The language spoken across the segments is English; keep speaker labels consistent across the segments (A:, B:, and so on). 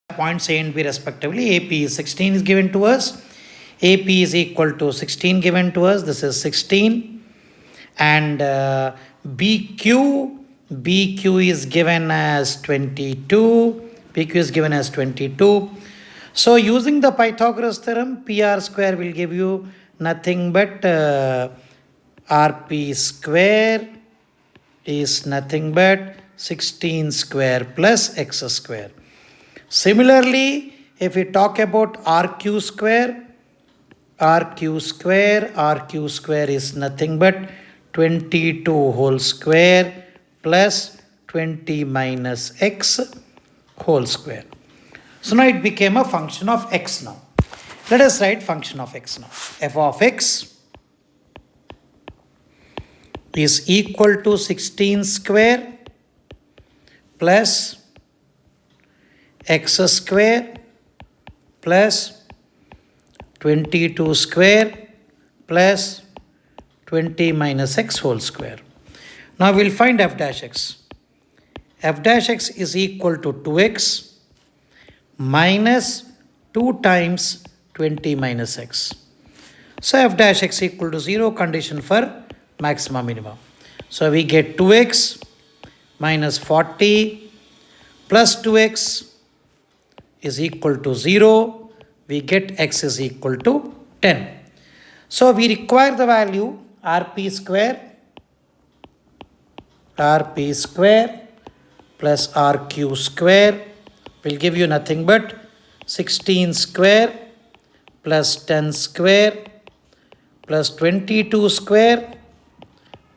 A: points A and B respectively. AP is 16 is given to us. AP is equal to 16 given to us. This is 16. And BQ is given as 22. BQ is given as 22. So using the Pythagoras theorem, PR square will give you nothing but RP square is nothing but 16 square plus X square. Similarly, if we talk about RQ square is nothing but 22 whole square plus 20 minus X whole square. So now it became a function of X now. Let us write function of X now. F of X is equal to 16 square plus X square plus 22 square plus 20 minus X whole square. Now we'll find F dash X. F dash X is equal to 2X minus 2 times 20 minus X. So F dash X equal to 0, condition for maximum minimum. So we get 2X minus 40 plus 2X is equal to 0. We get X is equal to 10. So we require the value RP square plus RQ square will give you nothing but 16 square plus 10 square plus 22 square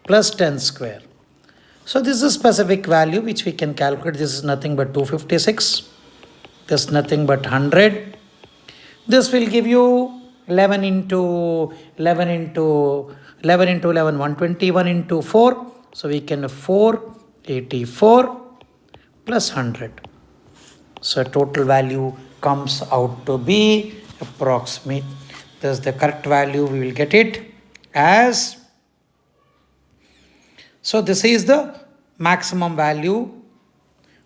A: plus 10 square. So this is a specific value which we can calculate. This is nothing but 256. This is nothing but 100. This will give you 11 into 11, 121 into 4. So we can 484 plus 100. So total value comes out to be approximate. This is the correct value. We will get it as. So this is the maximum value.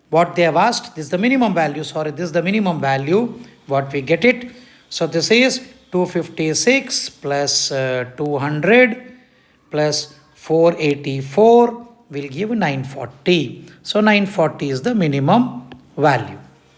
A: What they have asked, this is the minimum value. This is the minimum value. What we get it. So this is 256 plus 200 plus 484 will give 940. So 940 is the minimum value.